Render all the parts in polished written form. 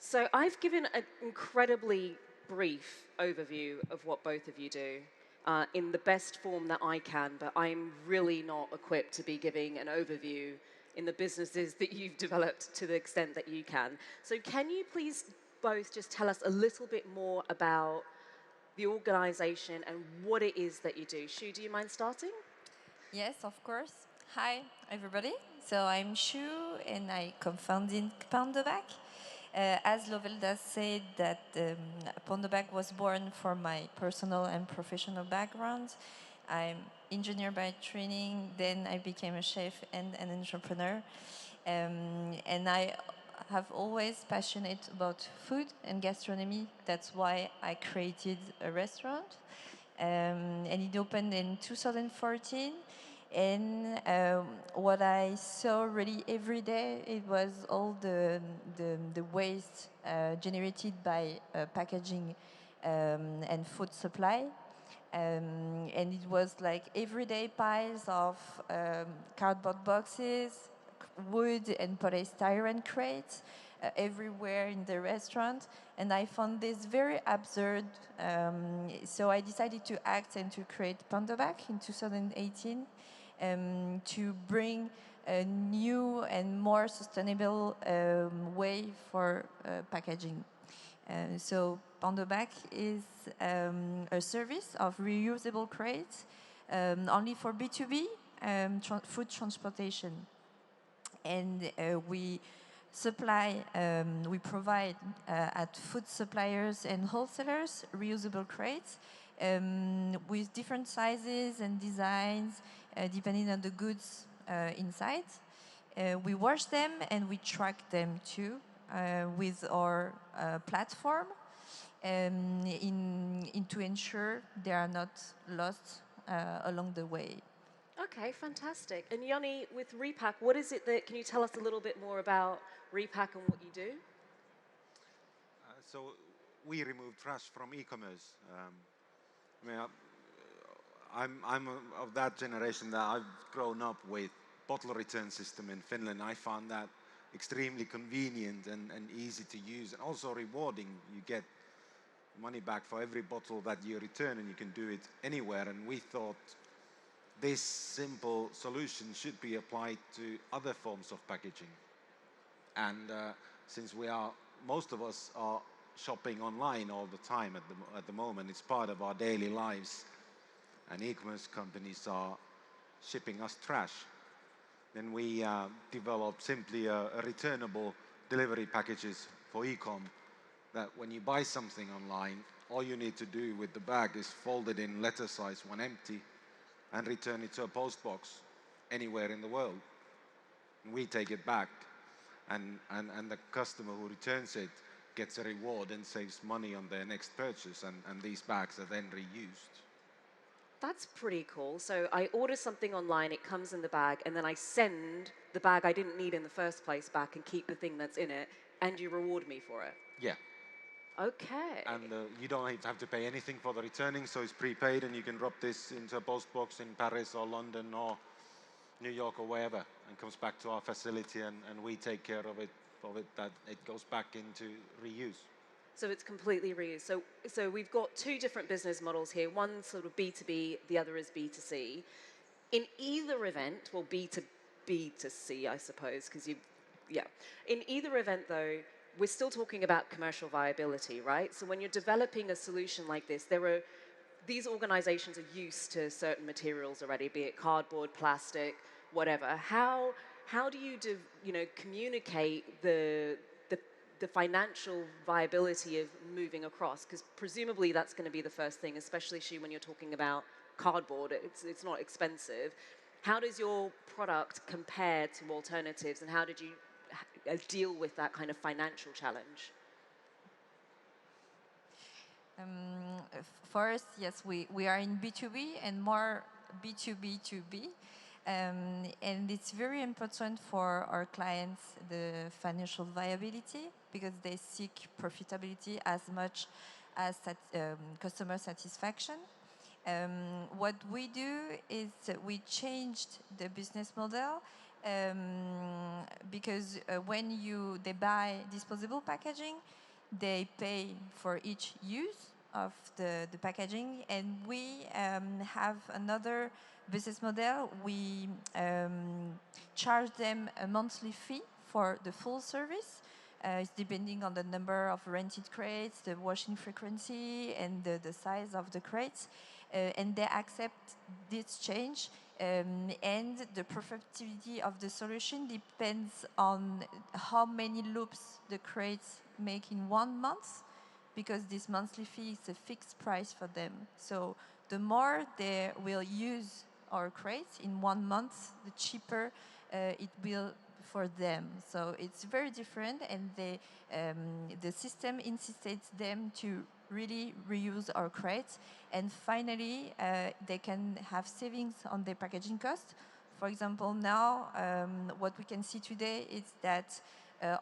So I've given an incredibly brief overview of what both of you do in the best form that I can, but I'm really not equipped to be giving an overview in the businesses that you've developed to the extent that you can. So can you please both just tell us a little bit more about the organization and what it is that you do? Shu, do you mind starting? Yes, of course. Hi, everybody. So I'm Shu, and I co-founded Pandobac. As Lovelda said, that Pandobac was born for my personal and professional background. I'm engineer by training, then I became a chef and an entrepreneur. And I have always passionate about food and gastronomy. That's why I created a restaurant. And it opened in 2014. And what I saw really every day, it was all the waste generated by packaging and food supply. And it was like everyday piles of cardboard boxes, wood and polystyrene crates everywhere in the restaurant. And I found this very absurd. So I decided to act and to create Pandobac in 2018 to bring a new and more sustainable way for packaging. So Pandobac is a service of reusable crates only for B2B food transportation. And we provide at food suppliers and wholesalers reusable crates with different sizes and designs depending on the goods inside. We wash them and we track them too with our platform to ensure they are not lost along the way. Okay, fantastic. And Jonne, with RePack, what is it that, can you tell us a little bit more about RePack and what you do? So we remove trash from e-commerce. I mean, I'm of that generation that I've grown up with bottle return system in Finland. I found that extremely convenient and easy to use and also rewarding. You get money back for every bottle that you return and you can do it anywhere. And we thought this simple solution should be applied to other forms of packaging. And since most of us are shopping online all the time at the moment, it's part of our daily lives, and e-commerce companies are shipping us trash. Then we developed simply a returnable delivery packages for e-com that when you buy something online, all you need to do with the bag is fold it in letter size when empty and return it to a post box anywhere in the world. And we take it back, and the customer who returns it gets a reward and saves money on their next purchase, and these bags are then reused. That's pretty cool. So I order something online, it comes in the bag, and then I send the bag I didn't need in the first place back and keep the thing that's in it, and you reward me for it. Yeah. Okay. And you don't have to pay anything for the returning, so it's prepaid, and you can drop this into a post box in Paris or London or New York or wherever, and comes back to our facility, and we take care of it that it goes back into reuse. So it's completely reused. So we've got two different business models here. One sort of B2B, the other is B2C. In either event, well, B2B2C, I suppose, because In either event, though, we're still talking about commercial viability, right? So when you're developing a solution like this, these organizations are used to certain materials already, be it cardboard, plastic, whatever. How do you communicate the financial viability of moving across? Because presumably that's going to be the first thing, especially when you're talking about cardboard. It's not expensive. How does your product compare to alternatives, and how did you deal with that kind of financial challenge? For us, yes, we are in B2B and more B2B2B. And it's very important for our clients, the financial viability, because they seek profitability as much as customer satisfaction. What we do is we changed the business model because when they buy disposable packaging, they pay for each use of the packaging, and we have another business model. We charge them a monthly fee for the full service. It's depending on the number of rented crates, the washing frequency, and the size of the crates. And they accept this change. And the profitability of the solution depends on how many loops the crates make in 1 month, because this monthly fee is a fixed price for them. So the more they will use our crates in 1 month, the cheaper it will for them. So it's very different, and the system insists them to really reuse our crates. And finally, they can have savings on their packaging cost. For example, now what we can see today is that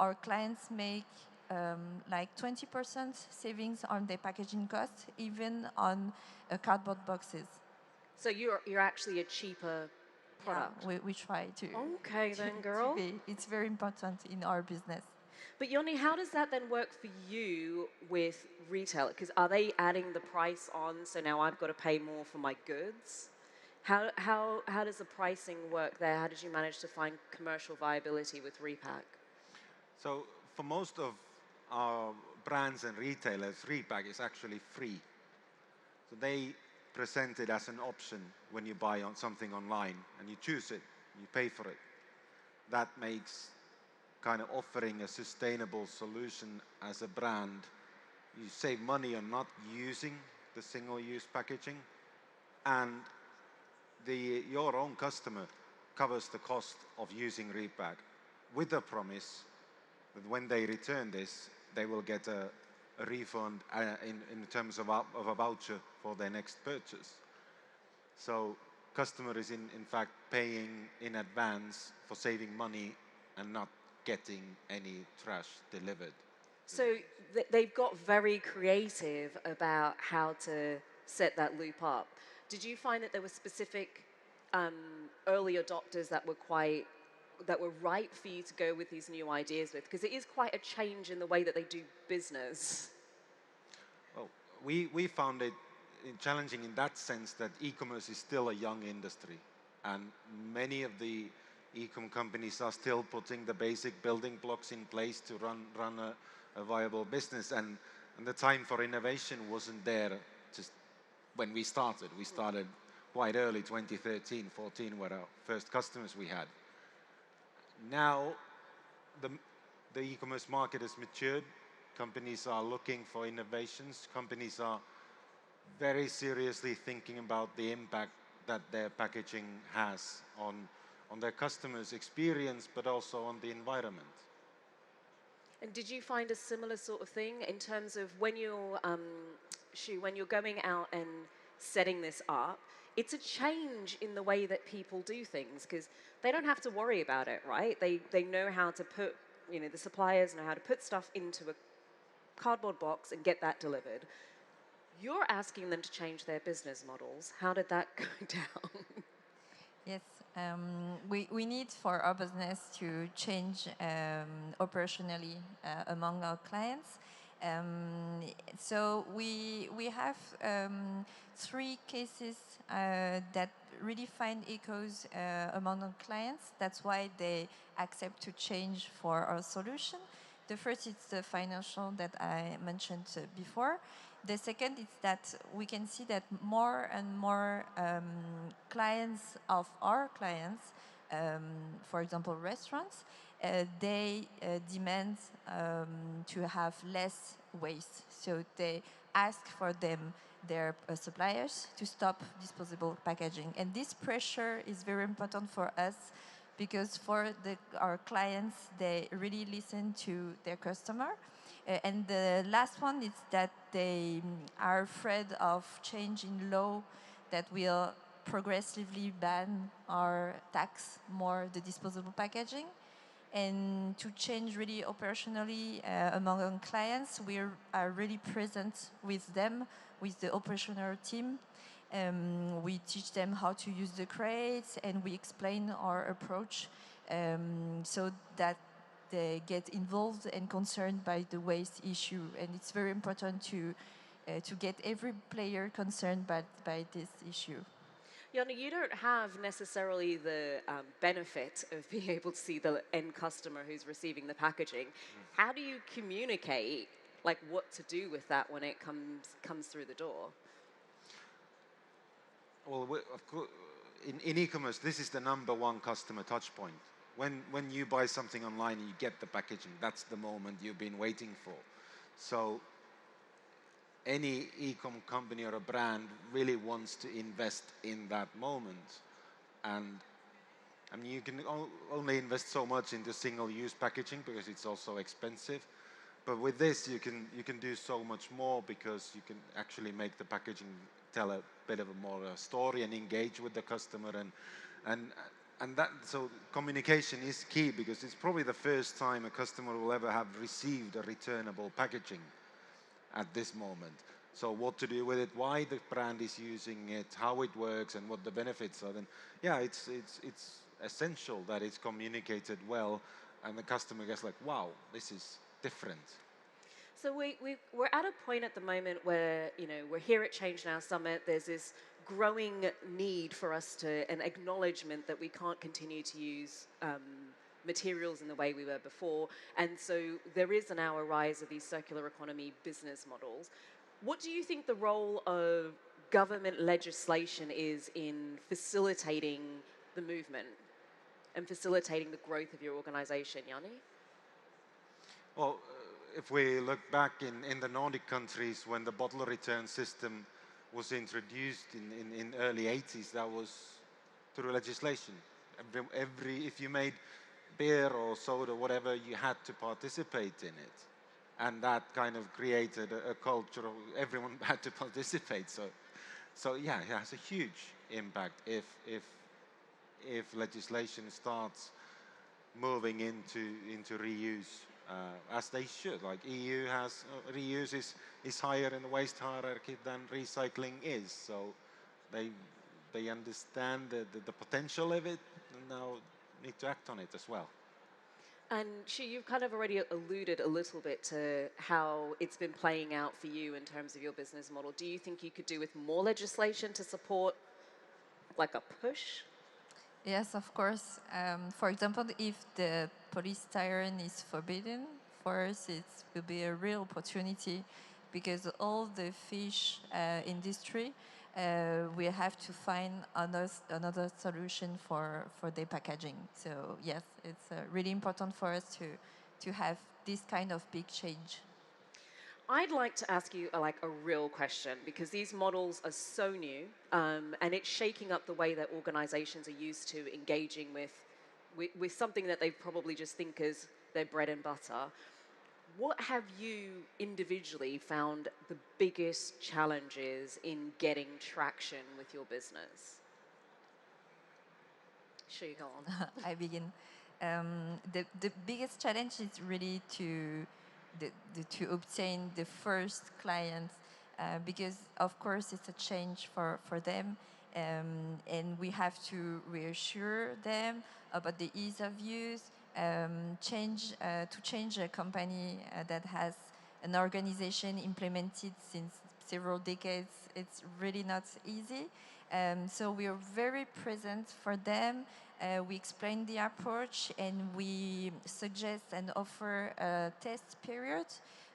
our clients make like 20% savings on their packaging costs, even on cardboard boxes. So you're actually a cheaper product. Yeah, we try to. Okay, then, girl. It's very important in our business. But Jonne, how does that then work for you with retail? Because are they adding the price on, so now I've got to pay more for my goods? How does the pricing work there? How did you manage to find commercial viability with RePack? So for most of our brands and retailers, RePack is actually free. So they present it as an option when you buy on something online, and you choose it, you pay for it. That makes kind of offering a sustainable solution as a brand. You save money on not using the single-use packaging, and your own customer covers the cost of using RePack, with the promise that when they return this, they will get a refund in terms of a voucher for their next purchase. So customer is in fact paying in advance for saving money and not getting any trash delivered. So they've got very creative about how to set that loop up. Did you find that there were specific early adopters that were right for you to go with these new ideas with? Because it is quite a change in the way that they do business. Well, we found it challenging in that sense that e-commerce is still a young industry, and many of the e-com companies are still putting the basic building blocks in place to run a viable business, and the time for innovation wasn't there just when we started. We started quite early, 2013, 14 were our first customers we had. Now the e-commerce market has matured. Companies are looking for innovations. Companies are very seriously thinking about the impact that their packaging has on their customers' experience, but also on the environment. And did you find a similar sort of thing in terms of when you're going out and setting this up? It's a change in the way that people do things, because they don't have to worry about it, right? They know how to put, the suppliers know how to put stuff into a cardboard box and get that delivered. You're asking them to change their business models. How did that go down? Yes, we need for our business to change operationally among our clients. So we have 3 cases that really find echoes among our clients. That's why they accept to change for our solution. The first is the financial that I mentioned before. The second is that we can see that more and more clients of our clients, for example, restaurants, they demand to have less waste. So they ask for their suppliers to stop disposable packaging. And this pressure is very important for us, because for our clients, they really listen to their customer. And the last one is that they are afraid of change in law that will progressively ban or tax more the disposable packaging. And to change really operationally among our clients, we are really present with them, with the operational team. We teach them how to use the crates, and we explain our approach so that they get involved and concerned by the waste issue. And it's very important to get every player concerned by this issue. Jonne, you don't have necessarily the benefit of being able to see the end customer who's receiving the packaging. How do you communicate, like, what to do with that when it comes through the door? Well, of course, in e-commerce, this is the #1 customer touch point. When you buy something online and you get the packaging, that's the moment you've been waiting for. So any e-com company or a brand really wants to invest in that moment. And I mean, you can only invest so much into single-use packaging because it's also expensive. But with this, you can do so much more because you can actually make the packaging tell a bit of a more story and engage with the customer, and that, so communication is key because it's probably the first time a customer will ever have received a returnable packaging at this moment. So what to do with it, why the brand is using it, how it works, and what the benefits are. Then, yeah, it's essential that it's communicated well, and the customer gets like, wow, this is different. So we're at a point at the moment where, you know, we're here at Change Now Summit. There's this growing need for us to, an acknowledgement that we can't continue to use materials in the way we were before. And so there is now a rise of these circular economy business models. What do you think the role of government legislation is in facilitating the movement and facilitating the growth of your organization, Jonne? Well, if we look back in the Nordic countries, when the bottle return system was introduced in early 80s, that was through legislation. If you made beer or soda, whatever, you had to participate in it. And that kind of created a culture of everyone had to participate. So yeah, it has a huge impact if legislation starts moving into reuse. As they should. Like EU has, reuse is higher in the waste hierarchy than recycling is. So they understand the potential of it and now need to act on it as well. And Shu, you've kind of already alluded a little bit to how it's been playing out for you in terms of your business model. Do you think you could do with more legislation to support, like, a push? Yes, of course. For example, if the polystyrene is forbidden, for us it will be a real opportunity because all the fish industry will have to find another solution for their packaging. So yes, it's really important for us to have this kind of big change. I'd like to ask you a real question because these models are so new and it's shaking up the way that organizations are used to engaging with something that they probably just think as their bread and butter. What have you individually found the biggest challenges in getting traction with your business? Sure, you go on. I begin. The biggest challenge is really to obtain the first clients because of course it's a change for them and we have to reassure them about the ease of use. To change a company that has an organization implemented since several decades, it's really not easy. So we are very present for them. We explain the approach and we suggest and offer a test period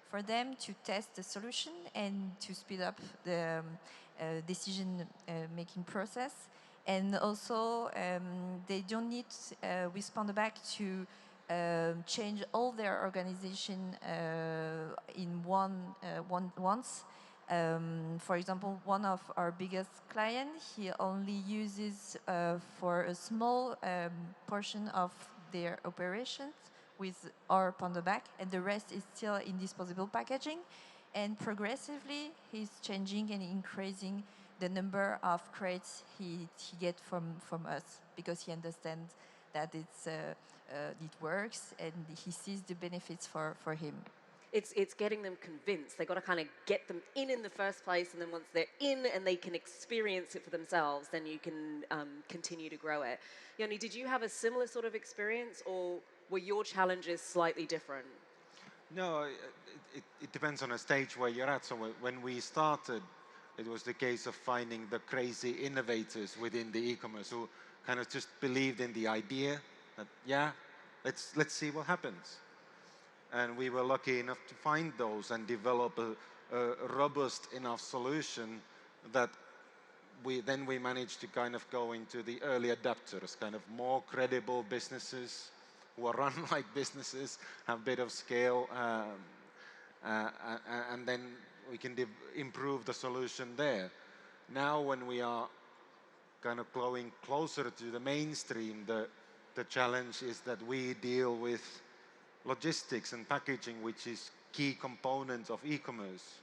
for them to test the solution and to speed up the decision-making process. And also, they don't need with Pandobac to change all their organization in once. For example, one of our biggest clients, he only uses for a small portion of their operations with our Pandobac, and the rest is still in disposable packaging. And progressively, he's changing and increasing the number of crates he gets from us because he understands that it works and he sees the benefits for him. it's getting them convinced. They've got to kind of get them in the first place, and then once they're in and they can experience it for themselves, then you can continue to grow it. Jonne, did you have a similar sort of experience, or were your challenges slightly different? No, it depends on a stage where you're at. So when we started, it was the case of finding the crazy innovators within the e-commerce who kind of just believed in the idea that, yeah, let's see what happens. And we were lucky enough to find those and develop a robust enough solution that we managed to kind of go into the early adopters, kind of more credible businesses who are run like businesses, have a bit of scale, and then we can improve the solution there. Now when we are kind of going closer to the mainstream, the challenge is that we deal with logistics and packaging, which is key components of e-commerce.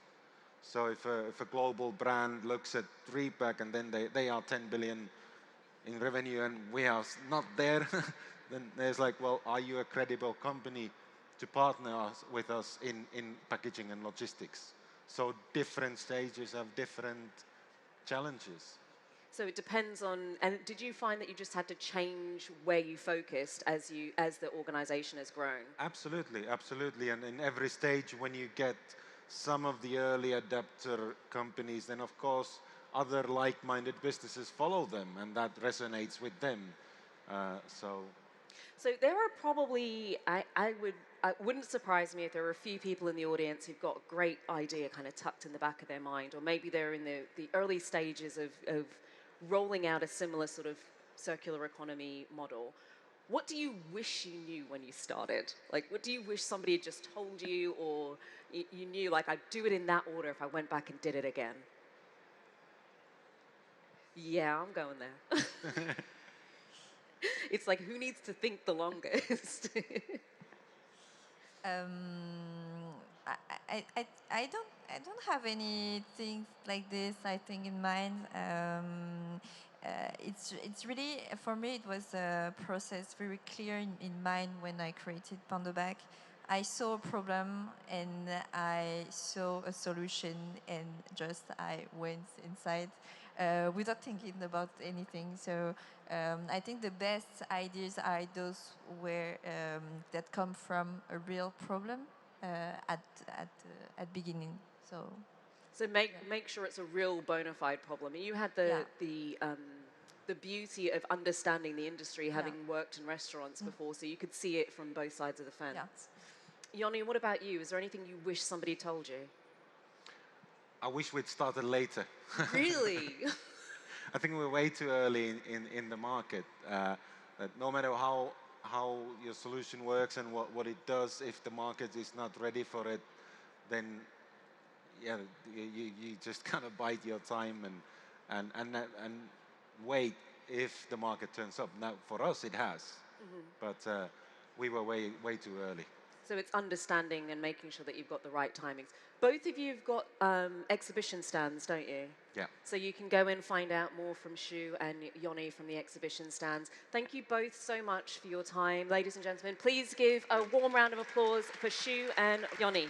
So if a global brand looks at RePack and then they are 10 billion in revenue and we are not there, then there's like, well, are you a credible company to partner with us in packaging and logistics? So different stages have different challenges. So it depends on, and did you find that you just had to change where you focused as the organization has grown? Absolutely, absolutely. And in every stage, when you get some of the early adapter companies, then of course other like-minded businesses follow them, and that resonates with them. So there are probably, it wouldn't surprise me if there are a few people in the audience who've got a great idea kind of tucked in the back of their mind, or maybe they're in the early stages of rolling out a similar sort of circular economy model. What do you wish you knew when you started? Like, what do you wish somebody had just told you, or you knew, like, I'd do it in that order if I went back and did it again? Yeah, I'm going there. It's like, who needs to think the longest? I don't have anything like this, I think, in mind. It's really, for me, it was a process very clear in mind when I created Pandobac. I saw a problem and I saw a solution, and just I went inside without thinking about anything. So I think the best ideas are those where that come from a real problem at beginning. So make sure it's a real bona fide problem. You had the beauty of understanding the industry, having worked in restaurants before, so you could see it from both sides of the fence. Jonne, what about you? Is there anything you wish somebody told you? I wish we'd started later. Really? I think we're way too early in the market. That no matter how your solution works and what it does, if the market is not ready for it, then yeah, you just kind of bide your time and wait if the market turns up. Now, for us, it has, but we were way too early. So it's understanding and making sure that you've got the right timings. Both of you have got exhibition stands, don't you? Yeah. So you can go and find out more from Shu and Jonne from the exhibition stands. Thank you both so much for your time. Ladies and gentlemen, please give a warm round of applause for Shu and Jonne.